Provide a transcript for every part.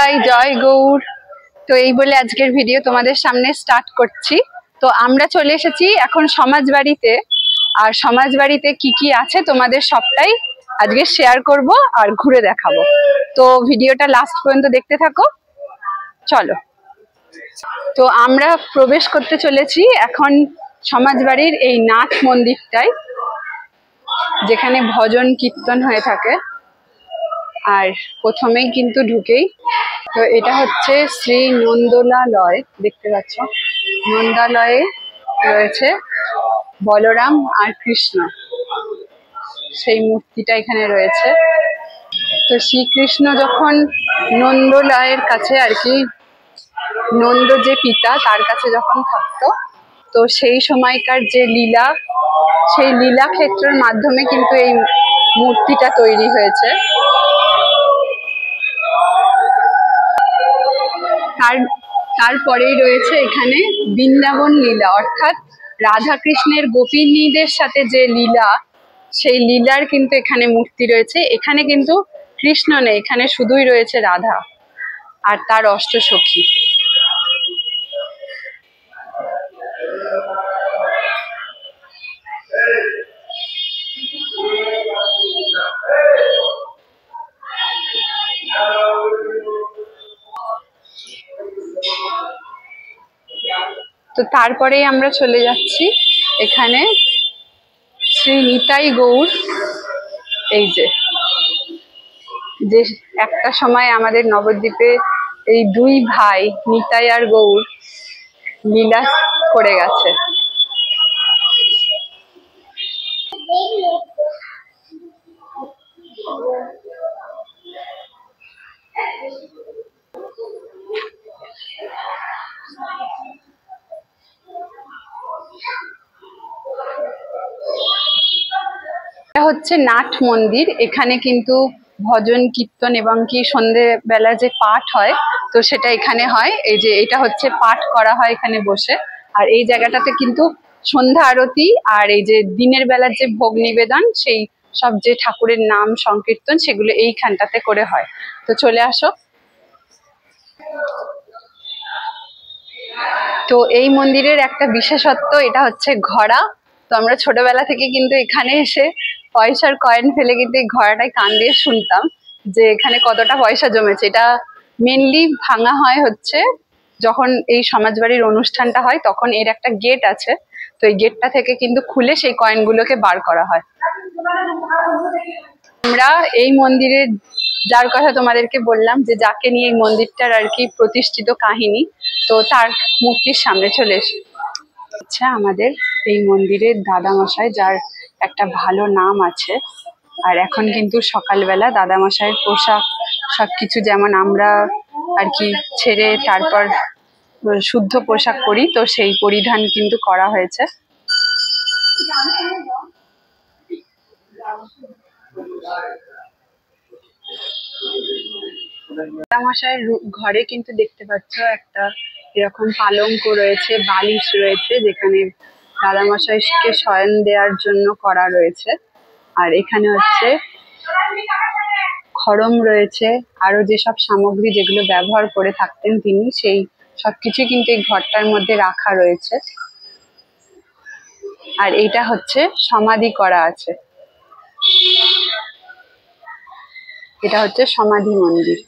নিতাই, জয় গৌর। তো এই বলে আজকের ভিডিও তোমাদের সামনে স্টার্ট করছি। তো আমরা চলে এসেছি এখন সমাজবাড়িতে, আর সমাজবাড়িতে কি কি আছে তোমাদের সবটাই আজকে শেয়ার করব আর ঘুরে দেখাবো। তো ভিডিওটা লাস্ট পর্যন্ত দেখতে থাকো, চলো। তো আমরা প্রবেশ করতে চলেছি এখন সমাজবাড়ির এই নাথ মন্দিরটায়, যেখানে ভজন কীর্তন হয়ে থাকে। আর প্রথমেই কিন্তু ঢুকেই তো এটা হচ্ছে শ্রী নন্দলালয়, দেখতে পাচ্ছ। নন্দালয়ে রয়েছে বলরাম আর কৃষ্ণ, সেই মূর্তিটা এখানে রয়েছে। তো শ্রীকৃষ্ণ যখন নন্দলায়ের কাছে আর কি, নন্দ যে পিতা তার কাছে যখন থাকতো, তো সেই সময়কার যে লীলা, সেই লীলা ক্ষেত্রের মাধ্যমে কিন্তু এই মূর্তিটা তৈরি হয়েছে। তারপরেই রয়েছে এখানে বৃন্দাবন লীলা, অর্থাৎ রাধা কৃষ্ণের গোপিনীদের সাথে যে লীলা, সেই লীলার কিন্তু এখানে মূর্তি রয়েছে। এখানে কিন্তু কৃষ্ণ নেই, এখানে শুধুই রয়েছে রাধা আর তার অষ্টসখী। তো তারপরেই আমরা চলে যাচ্ছি এখানে শ্রী নিতাই গৌর। এই যে একটা সময় আমাদের নবদ্বীপে এই দুই ভাই নিতাই আর গৌর লীলা করে গেছে। এটা হচ্ছে নাট মন্দির। এখানে কিন্তু ভজন কীর্তন এবং কি সন্ধ্যেবেলা যে পাঠ হয়, তো সেটা এখানে হয়। এই যে এটা হচ্ছে পাঠ করা হয় এখানে বসে। আর এই জায়গাটাতে কিন্তু সন্ধ্যা আরতি আর এই যে দিনের বেলার যে ভোগ নিবেদন, সেই সব যে ঠাকুরের নাম সংকীর্তন, সেগুলো এইখানটাতে করে হয়। তো চলে আসো। তো এই মন্দিরের একটা বিশেষত্ব, এটা হচ্ছে ঘোড়া। তো আমরা ছোটবেলা থেকে কিন্তু এখানে এসে পয়সার কয়েন ফেলে কিন্তু এই ঘোড়াটায় কান দিয়ে শুনতাম যে এখানে কতটা পয়সা জমেছে। এটা মেনলি ভাঙা হয় হচ্ছে যখন এই সমাজবাড়ির অনুষ্ঠানটা হয়, তখন এর একটা গেট আছে। তো এই গেটটা থেকে কিন্তু খুলে সেই কয়েনগুলোকে বার করা হয়। আমরা এই মন্দিরের, যার কথা তোমাদেরকে বললাম যে যাকে নিয়ে এই মন্দিরটার আর কি প্রতিষ্ঠিত কাহিনী, তো তার মূর্তির সামনে চলে এসে আচ্ছা আমাদের এই মন্দিরের দাদামশাই, যার একটা ভালো নাম আছে। আর এখন কিন্তু সকালবেলা দাদামশাইয়ের পোশাক সবকিছু যেমন আমরা আর কি ছেড়ে তারপর শুদ্ধ পোশাক পরি, তো সেই পরিধান কিন্তু করা হয়েছে। দাদামশাইয়ের ঘরে কিন্তু দেখতে পাচ্ছ একটা এরকম পালঙ্ক রয়েছে, বালিশ রয়েছে, যেখানে দাদামশাইকে শয়ন দেওয়ার জন্য করা রয়েছে। আর এখানে হচ্ছে খড়ম রয়েছে, আরো যেসব সামগ্রী যেগুলো ব্যবহার করে থাকতেন তিনি, সেই সবকিছু কিন্তু এই ঘরটার মধ্যে রাখা রয়েছে। আর এইটা হচ্ছে সমাধি করা আছে, এটা হচ্ছে সমাধি মন্দির।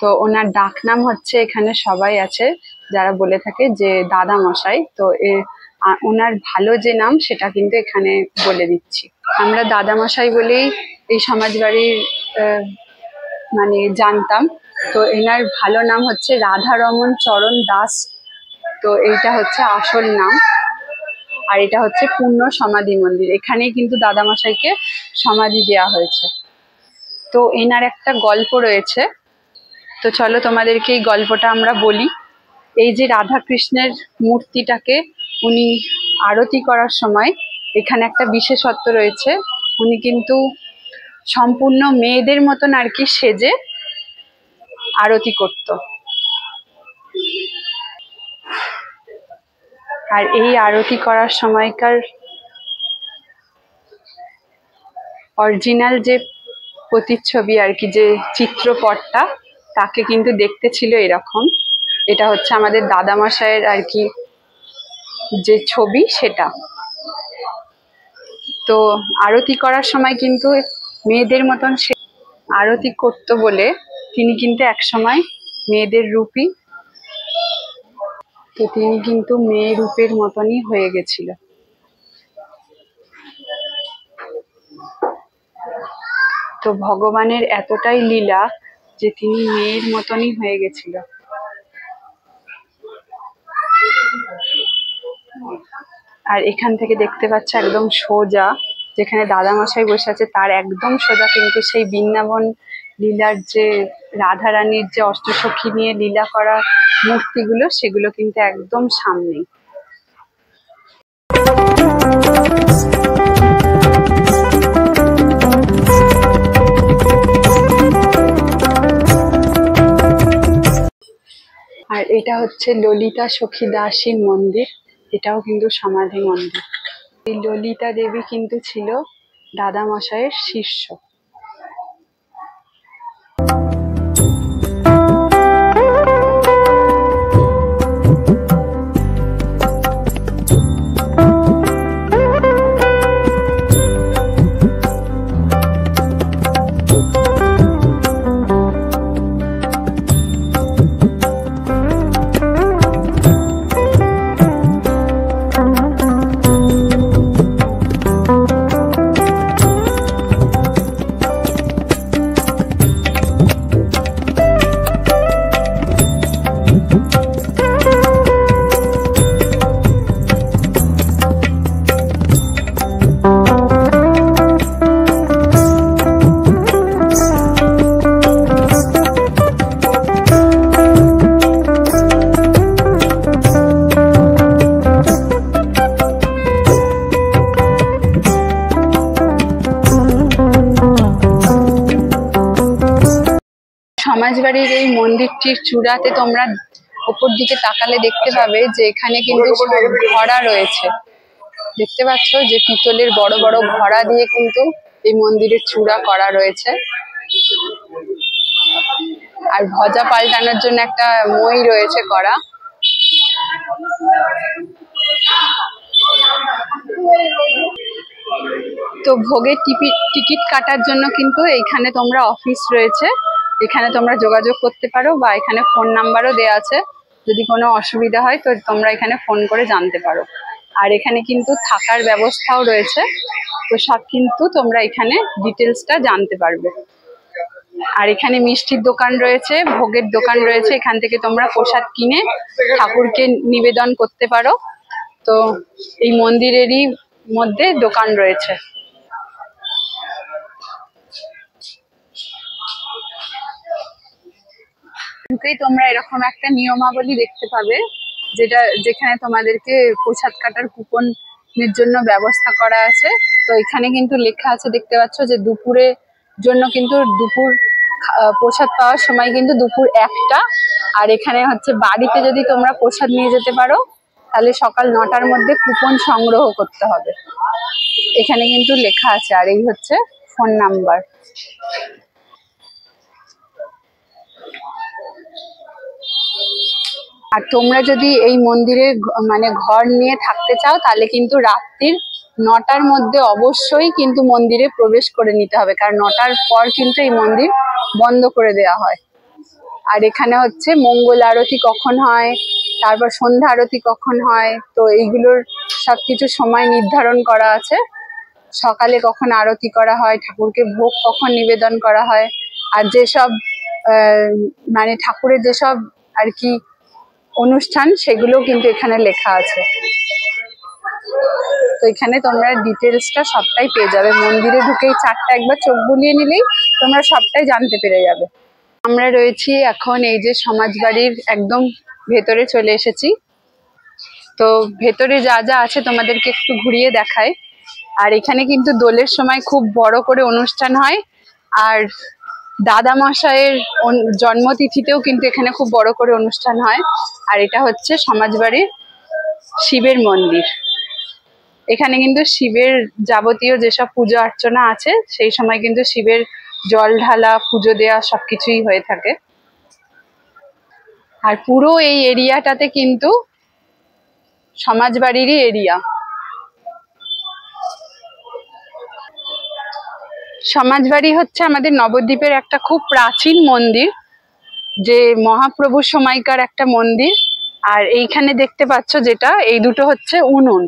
তো ওনার ডাক নাম হচ্ছে, এখানে সবাই আছে যারা বলে থাকে যে দাদা মশাই। তো ওনার ভালো যে নাম সেটা কিন্তু এখানে বলে দিচ্ছি। আমরা দাদা মশাই বলেই এই সমাজবাড়ির মানে জানতাম। তো এনার ভালো নাম হচ্ছে রাধারমন চরণ দাস। তো এইটা হচ্ছে আসল নাম। আর এটা হচ্ছে পূর্ণ সমাধি মন্দির, এখানেই কিন্তু দাদামশাইকে সমাধি দেওয়া হয়েছে। তো এনার একটা গল্প রয়েছে, তো চলো তোমাদেরকে এই গল্পটা আমরা বলি। এই যে রাধা কৃষ্ণের মূর্তিটাকে উনি আরতি করার সময় এখানে একটা বিশেষত্ব রয়েছে। উনি কিন্তু সম্পূর্ণ মেয়েদের মতন আর কি সেজে আরতি করত। আর এই আরতি করার সময়কার অরিজিনাল যে প্রতিচ্ছবি আর কি, যে চিত্রপটটা, তাকে কিন্তু দেখতে ছিল এরকম। এটা হচ্ছে আমাদের দাদামশাইয়ের আর কি যে ছবি সেটা। তো আরতি করার সময় কিন্তু মেয়েদের মতন সে আরতি করতো বলে তিনি কিন্তু একসময় মেয়েদের রূপী, তো তিনি কিন্তু মেয়ে রূপের মতনই হয়ে গেছিল। তো ভগবানের এতটাই লীলা যে তিনি মেয়ের মতনই হয়ে গেছিল। আর এখান থেকে দেখতে পাচ্ছ একদম সোজা যেখানে দাদামশাই বসে আছে তার একদম সোজা কিন্তু সেই বৃন্দাবন লীলার যে রাধারানীর যে অষ্টসখী নিয়ে লীলা করা মূর্তিগুলো সেগুলো কিন্তু একদম সামনে। আর এটা হচ্ছে ললিতা সখী দাসীর মন্দির, এটাও কিন্তু সমাধি মন্দির। এই ললিতা দেবী কিন্তু ছিল দাদামশাইয়ের শিষ্য। সমাজবাড়ির এই মন্দিরটির চূড়াতে তোমরা উপর দিকে তাকালে দেখতে পাবে যে এখানে কিন্তু ঘড়া রয়েছে। দেখতে পাচ্ছ যে পিতলের বড় বড় ঘড়া দিয়ে কিন্তু এই মন্দিরের চূড়া করা রয়েছে। আর ধ্বজা পাল্টানোর জন্য একটা মই রয়েছে করা। তো ভোগের টিকিট কাটার জন্য কিন্তু এইখানে তোমরা অফিস রয়েছে, এখানে তোমরা যোগাযোগ করতে পারো বা এখানে ফোন নাম্বারও দেওয়া আছে। যদি কোনো অসুবিধা হয় তো তোমরা এখানে ফোন করে জানতে পারো। আর এখানে কিন্তু থাকার ব্যবস্থাও রয়েছে, তো সব কিন্তু তোমরা এখানে ডিটেলসটা জানতে পারবে। আর এখানে মিষ্টির দোকান রয়েছে, ভোগের দোকান রয়েছে, এখান থেকে তোমরা প্রসাদ কিনে ঠাকুরকে নিবেদন করতে পারো। তো এই মন্দিরেরই মধ্যে দোকান রয়েছে। ঢুকেই তোমরা এরকম একটা নিয়মাবলী দেখতে পাবে যেখানে তোমাদেরকে প্রসাদ কাটার কুপনের জন্য ব্যবস্থা করা আছে। তো এখানে কিন্তু লেখা আছে দেখতে পাচ্ছ যে দুপুরের জন্য কিন্তু প্রসাদ পাওয়ার সময় কিন্তু দুপুর 1টা। আর এখানে হচ্ছে বাড়িতে যদি তোমরা প্রসাদ নিয়ে যেতে পারো তাহলে সকাল 9টার মধ্যে কুপন সংগ্রহ করতে হবে, এখানে কিন্তু লেখা আছে। আর এই হচ্ছে ফোন নাম্বার। আর তোমরা যদি এই মন্দিরে মানে ঘর নিয়ে থাকতে চাও তাহলে কিন্তু রাত্রির 9টার মধ্যে অবশ্যই কিন্তু মন্দিরে প্রবেশ করে নিতে হবে, কারণ 9টার পর কিন্তু এই মন্দির বন্ধ করে দেওয়া হয়। আর এখানে হচ্ছে মঙ্গল আরতি কখন হয়, তারপর সন্ধ্যা আরতি কখন হয়, তো এইগুলোর সবকিছু সময় নির্ধারণ করা আছে। সকালে কখন আরতি করা হয়, ঠাকুরকে ভোগ কখন নিবেদন করা হয়, আর যেসব মানে ঠাকুরের যেসব আর কি অনুষ্ঠান সেগুলো কিন্তু এখানে লেখা আছে। তো এখানে তোমরা ডিটেলসটা সবটাই পেয়ে যাবে। মন্দিরে ঢুকেই 4টা একবার চোখ বুলিয়ে নিলেই তোমরা সবটাই জানতে পেরে যাবে। আমরা রয়েছি এখন এই যে সমাজবাড়ির একদম ভেতরে চলে এসেছি। তো ভেতরে যা যা আছে তোমাদেরকে একটু ঘুরিয়ে দেখাই। আর এখানে কিন্তু দোলের সময় খুব বড় করে অনুষ্ঠান হয়, আর দাদামশাইয়ের জন্মতিথিতেও কিন্তু এখানে খুব বড় করে অনুষ্ঠান হয়। আর এটা হচ্ছে সমাজবাড়ির শিবের মন্দির। এখানে কিন্তু শিবের যাবতীয় যেসব পুজো অর্চনা আছে সেই সময় কিন্তু শিবের জল ঢালা, পুজো দেওয়া সবকিছুই হয়ে থাকে। আর পুরো এই এরিয়াটাতে কিন্তু সমাজবাড়িরই এরিয়া। সমাজবাড়ি হচ্ছে আমাদের নবদ্বীপের একটা খুব প্রাচীন মন্দির, যে মহাপ্রভুর সময়কার একটা মন্দির। আর এইখানে দেখতে পাচ্ছ যেটা, এই দুটো হচ্ছে উনুন।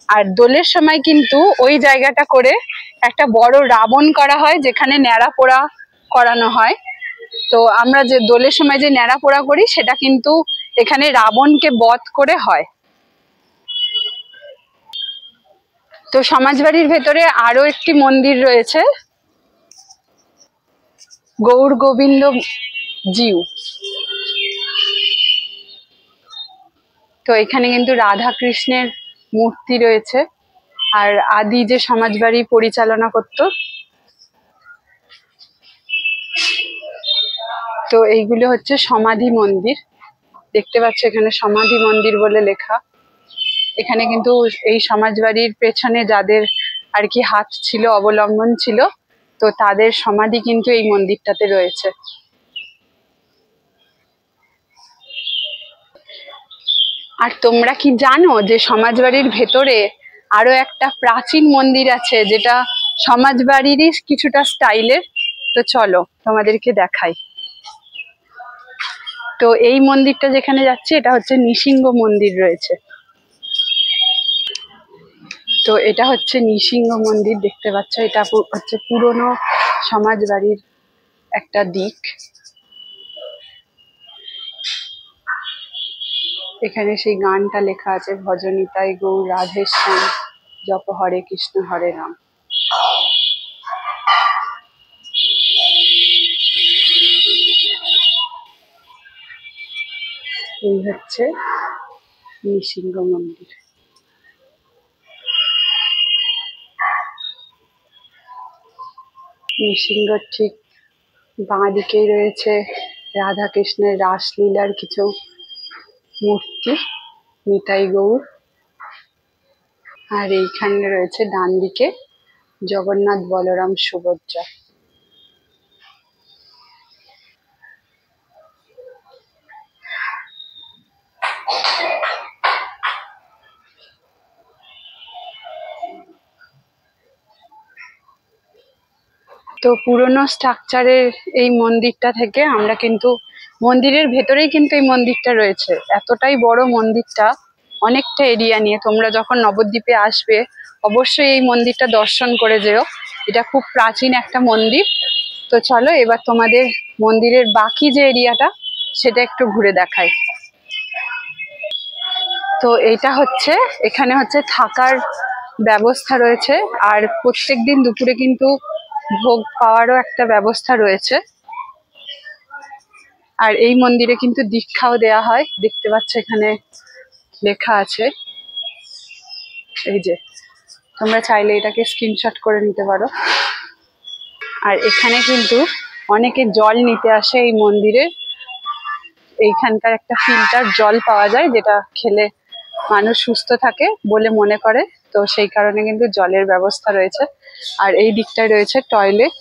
আর দোলের সময় কিন্তু ওই জায়গাটা করে একটা বড় রাবণ করা হয়, যেখানে ন্যাড়া পোড়া করানো হয়। তো আমরা যে দোলের সময় যে ন্যাড়া পোড়া করি, সেটা কিন্তু এখানে রাবণকে বধ করে হয়। তো সমাজবাড়ির ভেতরে আরো একটি মন্দির রয়েছে, গৌর গোবিন্দ জিউ। তো এখানে কিন্তু রাধা কৃষ্ণের মূর্তি রয়েছে। আর আদি যে সমাজবাড়ি পরিচালনা করত, তো এইগুলো হচ্ছে সমাধি মন্দির। দেখতে পাচ্ছ এখানে সমাধি মন্দির বলে লেখা। এখানে কিন্তু এই সমাজবাড়ির পেছনে যাদের আর কি হাত ছিল, অবলম্বন ছিল, তো তাদের সমাধি কিন্তু এই মন্দিরটাতে রয়েছে। আর তোমরা কি জানো যে সমাজবাড়ির ভেতরে আরো একটা প্রাচীন মন্দির আছে, যেটা সমাজবাড়িরই কিছুটা স্টাইলের? তো চলো তোমাদেরকে দেখাই। তো এই মন্দিরটা যেখানে যাচ্ছে, এটা হচ্ছে নৃসিংহ মন্দির রয়েছে। তো এটা হচ্ছে নৃসিংহ মন্দির, দেখতে পাচ্ছ। এটা হচ্ছে পুরনো সমাজবাড়ির একটা দিক। এখানে সেই গানটা লেখা আছে, ভজনিতাই গৌর রাধেশ্যাম জপ হরে কৃষ্ণ হরে রাম। এই হচ্ছে নৃসিংহ মন্দির। নৃসিংহ ঠিক বাঁ দিকেই রয়েছে রাধা কৃষ্ণের রাসলীলার কিছু মূর্তি, নিতাই গৌর। আর এইখানে রয়েছে ডান দিকে জগন্নাথ, বলরাম, সুভদ্রা। তো পুরনো স্ট্রাকচারের এই মন্দিরটা থেকে আমরা কিন্তু মন্দিরের ভেতরেই কিন্তু এই মন্দিরটা রয়েছে। এতটাই বড় মন্দিরটা, অনেকটা এরিয়া নিয়ে। তোমরা যখন নবদ্বীপে আসবে অবশ্যই এই মন্দিরটা দর্শন করে যেও। এটা খুব প্রাচীন একটা মন্দির। তো চলো এবার তোমাদের মন্দিরের বাকি যে এরিয়াটা, সেটা একটু ঘুরে দেখাই। তো এইটা হচ্ছে, এখানে হচ্ছে থাকার ব্যবস্থা রয়েছে। আর প্রত্যেকদিন দুপুরে কিন্তু ভোগ পাওয়ারও একটা ব্যবস্থা রয়েছে। আর এই মন্দিরে কিন্তু দীক্ষাও দেয়া হয়, দেখতে পাচ্ছ এখানে লেখা আছে। এই যে, তোমরা চাইলে এটাকে স্ক্রিনশট করে নিতে পারো। আর এখানে কিন্তু অনেকে জল নিতে আসে এই মন্দিরে। এইখানকার একটা ফিল্টার জল পাওয়া যায়, যেটা খেলে মানুষ সুস্থ থাকে বলে মনে করে। তো সেই কারণে কিন্তু জলের ব্যবস্থা রয়েছে। আর এই দিকটায় রয়েছে টয়লেট।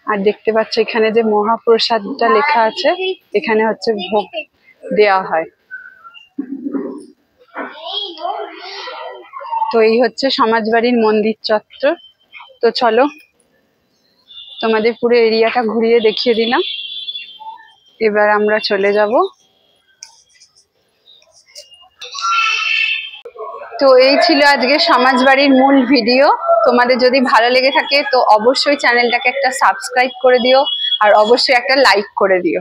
আর দেখতে পাচ্ছ এখানে যে মহাপ্রসাদটা লেখা আছে, এখানে হচ্ছে ভোগ দেয়া হয়। তো এই হচ্ছে সমাজবাড়ির মন্দির চত্বর। তো চলো তোমাদের পুরো এরিয়াটা ঘুরিয়ে দেখিয়ে দিলাম। এবার আমরা চলে যাব। তো এই ছিল আজকে সমাজবাড়ির মূল ভিডিও। তোমাদের যদি ভালো লেগে থাকে তো অবশ্যই চ্যানেলটাকে একটা সাবস্ক্রাইব করে দিও, আর অবশ্যই একটা লাইক করে দিও।